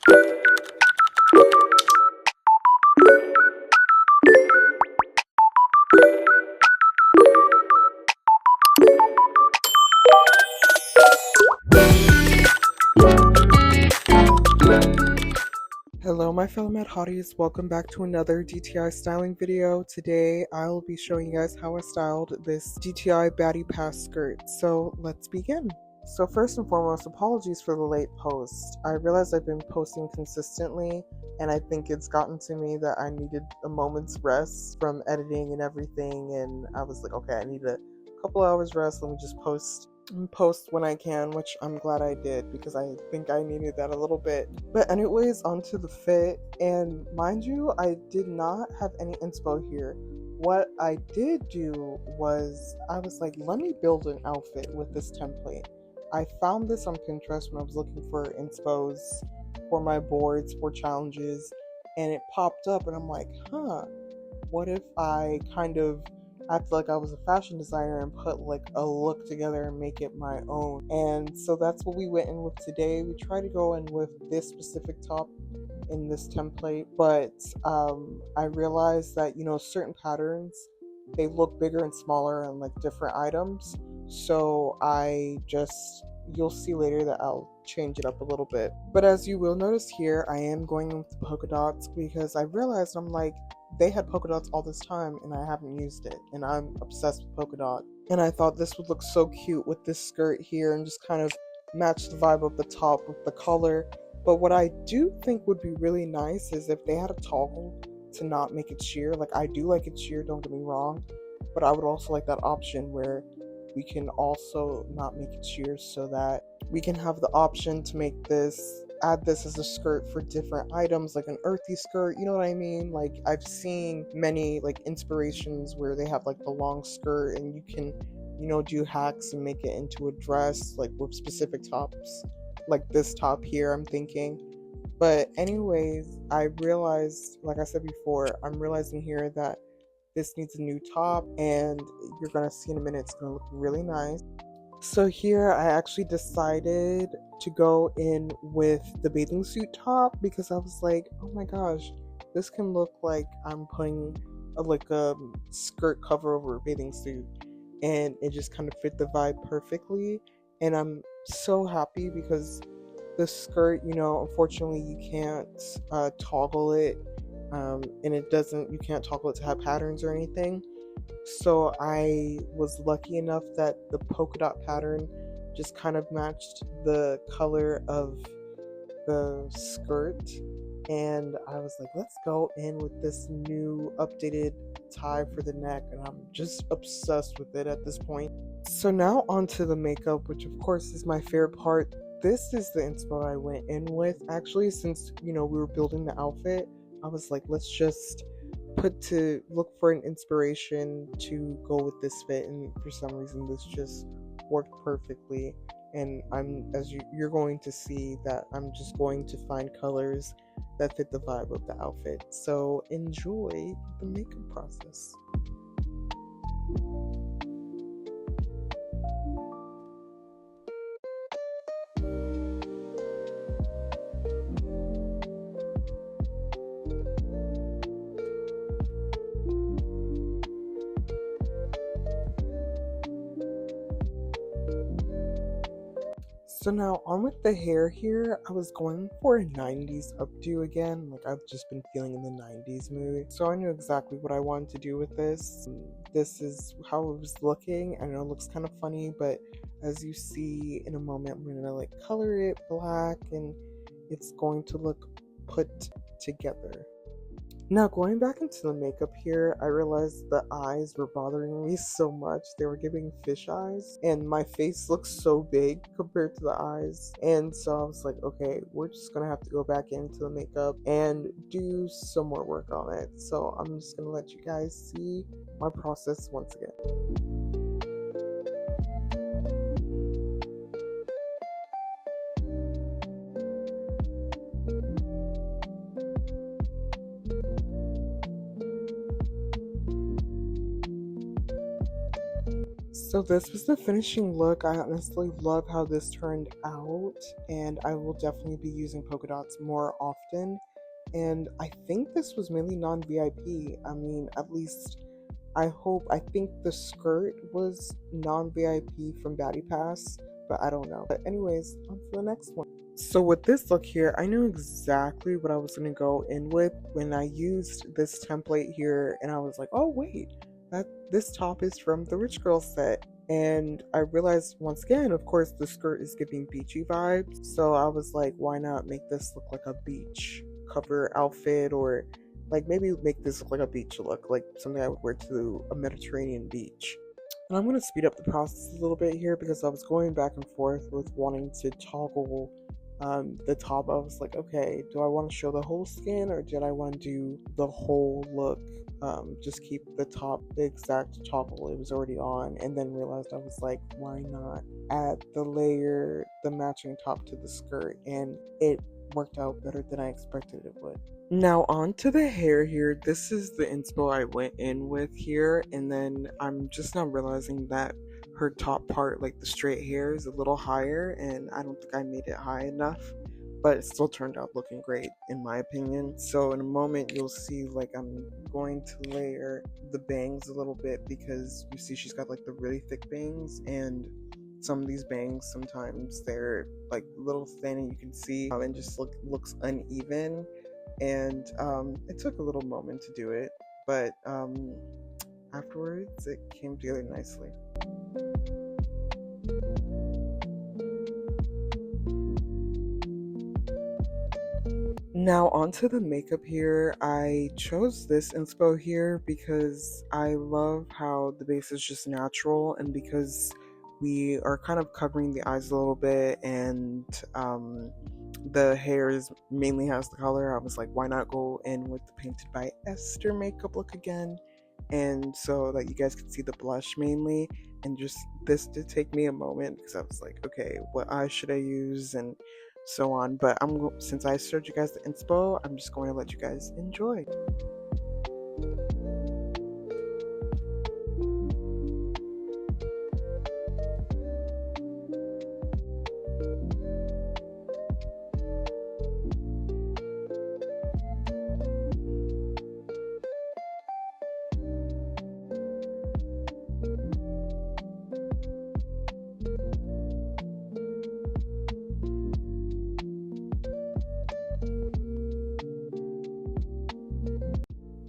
Hello my fellow Mad Hotties, welcome back to another DTI styling video. Today I'll be showing you guys how I styled this DTI Baddie pass skirt. So let's begin. So first and foremost, apologies for the late post. I realized I've been posting consistently and I think it's gotten to me that I needed a moment's rest from editing and everything, and I was like, okay, I need a couple hours rest, let me just post when I can, which I'm glad I did because I think I needed that a little bit. But anyways, onto the fit, and mind you, I did not have any inspo here. What I did do was I was like, let me build an outfit with this template. I found this on Pinterest when I was looking for inspos for my boards, for challenges, and it popped up and I'm like, what if I kind of act like I was a fashion designer and put like a look together and make it my own. And so that's what we went in with today. We tried to go in with this specific top in this template, but I realized that, you know, certain patterns, they look bigger and smaller on like different items. So you'll see later that I'll change it up a little bit. But as you will notice here, I am going with the polka dots because I realized I'm like, they had polka dots all this time and I haven't used it, and I'm obsessed with polka dot, and I thought this would look so cute with this skirt here and just kind of match the vibe of the top with the color. But what I do think would be really nice is if they had a toggle to not make it sheer. Like, I do like it sheer, don't get me wrong, but I would also like that option where we can also not make it sheer, so that we can have the option to add this as a skirt for different items, like an earthy skirt, you know what I mean? Like, I've seen many like inspirations where they have like the long skirt and you can, you know, do hacks and make it into a dress, like with specific tops, like this top here, I'm thinking. But anyways, I realized, like I said before, I'm realizing here that this needs a new top, and you're gonna see in a minute, it's gonna look really nice. So here I actually decided to go in with the bathing suit top because I was like, oh my gosh, this can look like I'm putting a skirt cover over a bathing suit, and it just kind of fit the vibe perfectly. And I'm so happy because the skirt, you know, unfortunately you can't toggle it, and you can't toggle it to have patterns or anything. So I was lucky enough that the polka dot pattern just kind of matched the color of the skirt, and I was like, let's go in with this new updated tie for the neck, and I'm just obsessed with it at this point. So now onto the makeup, which of course is my favorite part. This is the inspo I went in with. Actually, since, you know, we were building the outfit, I was like, let's just look for an inspiration to go with this fit, and for some reason this just worked perfectly. And you're going to see that I'm just going to find colors that fit the vibe of the outfit. So enjoy the makeup process. So now on with the hair here, I was going for a 90s updo again. Like, I've just been feeling in the 90s mood. So I knew exactly what I wanted to do with this. This is how it was looking. I know it looks kind of funny, but as you see in a moment, I'm gonna like color it black and it's going to look put together. Now, going back into the makeup here, I realized the eyes were bothering me so much. They were giving fish eyes, and my face looks so big compared to the eyes. And so I was like, okay, we're just gonna have to go back into the makeup and do some more work on it. So I'm just gonna let you guys see my process once again. So this was the finishing look. I honestly love how this turned out, and I will definitely be using polka dots more often. And I think this was mainly non-VIP. I mean, at least I think the skirt was non-VIP from Baddie Pass, but I don't know. But anyways, on to the next one. So with this look here, I knew exactly what I was going to go in with when I used this template here, and I was like, oh wait, that this top is from the Rich Girl set. And I realized once again, of course, the skirt is giving beachy vibes. So I was like, why not make this look like a beach cover outfit, or like maybe make this look like a beach look, like something I would wear to a Mediterranean beach. And I'm going to speed up the process a little bit here because I was going back and forth with wanting to toggle the top. I was like, okay, do I want to show the whole skin, or did I want to do the whole look? Just keep the top the exact toggle it was already on, and then realized I was like, why not add the matching top to the skirt, and it worked out better than I expected it would. Now on to the hair here. This is the inspo I went in with here, and then I'm just now realizing that her top part, like the straight hair, is a little higher, and I don't think I made it high enough, but it still turned out looking great in my opinion. So in a moment you'll see like I'm going to layer the bangs a little bit, because you see she's got like the really thick bangs, and some of these bangs sometimes they're like a little thin and you can see and just looks uneven, and it took a little moment to do it, but afterwards it came together nicely. Now onto the makeup here. I chose this inspo here because I love how the base is just natural, and because we are kind of covering the eyes a little bit, and the hair is mainly has the color. I was like, why not go in with the Painted by Esther makeup look again, and so that you guys can see the blush mainly. And just this did take me a moment because I was like, okay, what eye should I use and so on. But since I showed you guys the inspo, I'm just going to let you guys enjoy.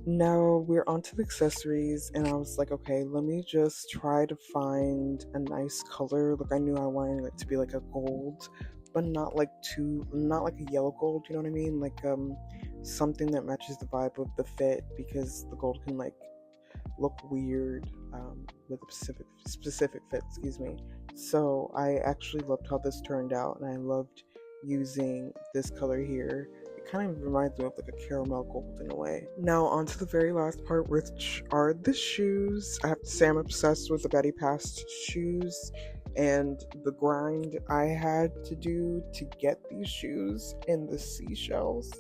Now we're on to the accessories, and I was like, okay, let me just try to find a nice color. Like I knew I wanted it to be like a gold, but not like a yellow gold, you know what I mean? Like something that matches the vibe of the fit, because the gold can like look weird with a specific fit, excuse me. So I actually loved how this turned out, and I loved using this color here. Kind of reminds me of like a caramel gold in a way. Now on to the very last part, which are the shoes. I have to say I'm obsessed with the Baddie Pass shoes, and the grind I had to do to get these shoes and the seashells.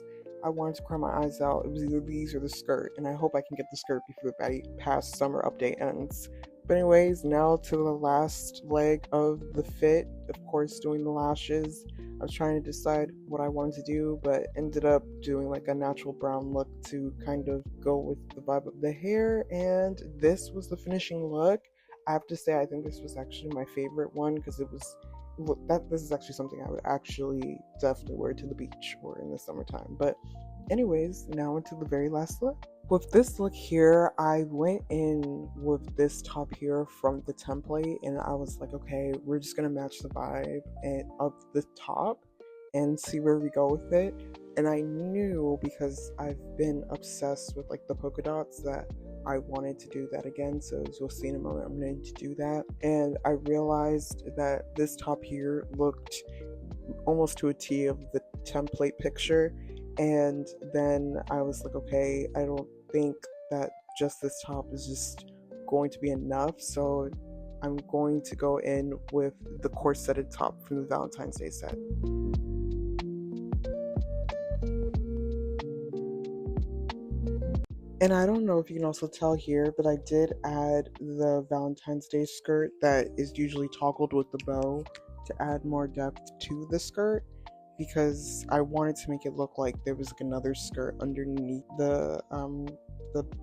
I wanted to cry my eyes out. It was either these or the skirt, and I hope I can get the skirt before the Baddie Pass summer update ends. But anyways, now to the last leg of the fit, of course doing the lashes. I was trying to decide what I wanted to do, but ended up doing like a natural brown look to kind of go with the vibe of the hair, and this was the finishing look. I have to say I think this was actually my favorite one, because this is actually something I would actually definitely wear to the beach or in the summertime. But anyways, now into the very last look. With this look here, I went in with this top here from the template, and I was like, okay, we're just gonna match the vibe of the top and see where we go with it. And I knew, because I've been obsessed with like the polka dots, that I wanted to do that again. So as you'll see in a moment, I'm going to do that. And I realized that this top here looked almost to a T of the template picture. And then I was like, okay, I don't think that just this top is just going to be enough, so I'm going to go in with the corseted top from the Valentine's Day set. And I don't know if you can also tell here, but I did add the Valentine's Day skirt that is usually toggled with the bow to add more depth to the skirt, because I wanted to make it look like there was like another skirt underneath the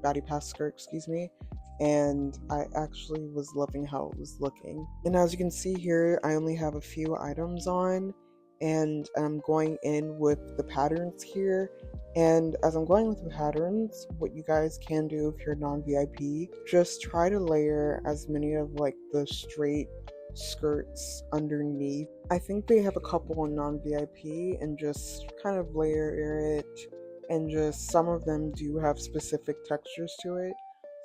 Baddie Pass skirt, excuse me. And I actually was loving how it was looking. And as you can see here, I only have a few items on, and I'm going in with the patterns here. And as I'm going with the patterns, what you guys can do if you're non-VIP, just try to layer as many of like the straight skirts underneath. I think they have a couple in non-VIP, and just kind of layer it, and just some of them do have specific textures to it.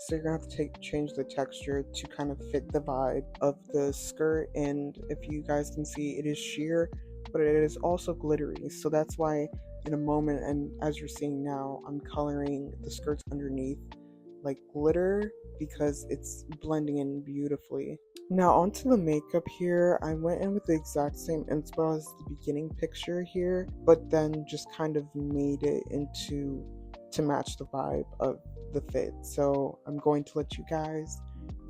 So you're gonna have to change the texture to kind of fit the vibe of the skirt. And if you guys can see, it is sheer, but it is also glittery. So that's why in a moment, and as you're seeing now, I'm coloring the skirts underneath like glitter, because it's blending in beautifully. Now onto the makeup here. I went in with the exact same inspo as the beginning picture here, but then just kind of made it into to match the vibe of the fit. So I'm going to let you guys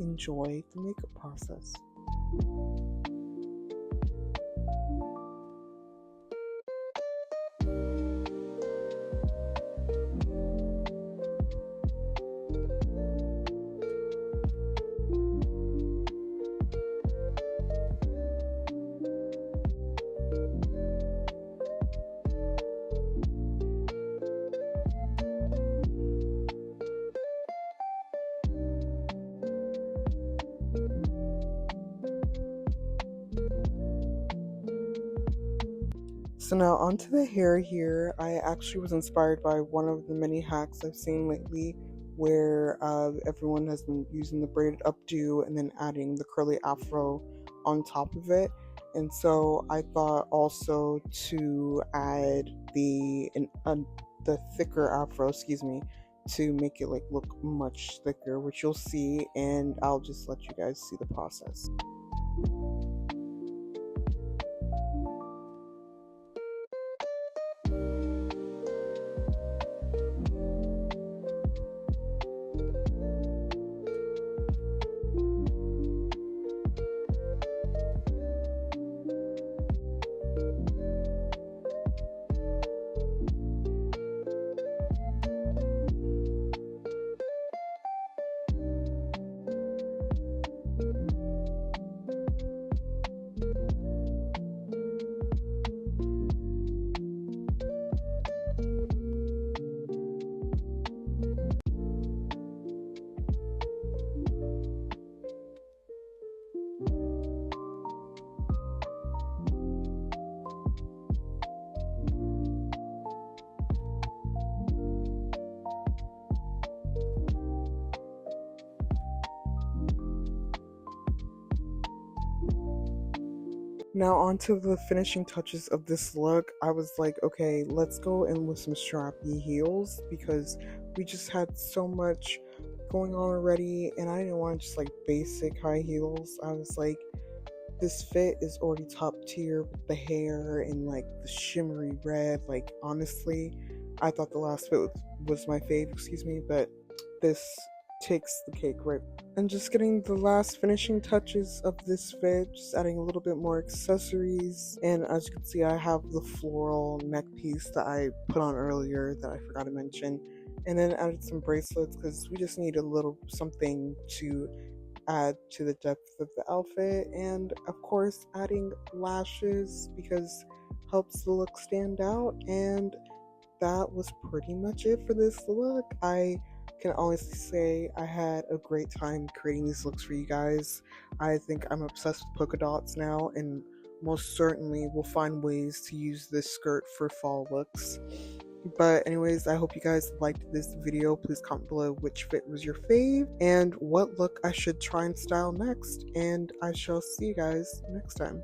enjoy the makeup process. So now onto the hair here. I actually was inspired by one of the many hacks I've seen lately, where everyone has been using the braided updo and then adding the curly afro on top of it. And so I thought also to add the thicker afro, excuse me, to make it like look much thicker, which you'll see, and I'll just let you guys see the process. Now onto the finishing touches of this look. I was like, okay, let's go in with some strappy heels, because we just had so much going on already, and I didn't want just like basic high heels. I was like, this fit is already top tier with the hair and like the shimmery red. Like honestly, I thought the last fit was my fave, excuse me, but this takes the cake, right? And just getting the last finishing touches of this fit, just adding a little bit more accessories. And as you can see, I have the floral neck piece that I put on earlier that I forgot to mention, and then added some bracelets because we just need a little something to add to the depth of the outfit. And of course, adding lashes because helps the look stand out. And that was pretty much it for this look. I can honestly say I had a great time creating these looks for you guys. I think I'm obsessed with polka dots now, and most certainly will find ways to use this skirt for fall looks. But anyways, I hope you guys liked this video. Please comment below which fit was your fave and what look I should try and style next, and I shall see you guys next time.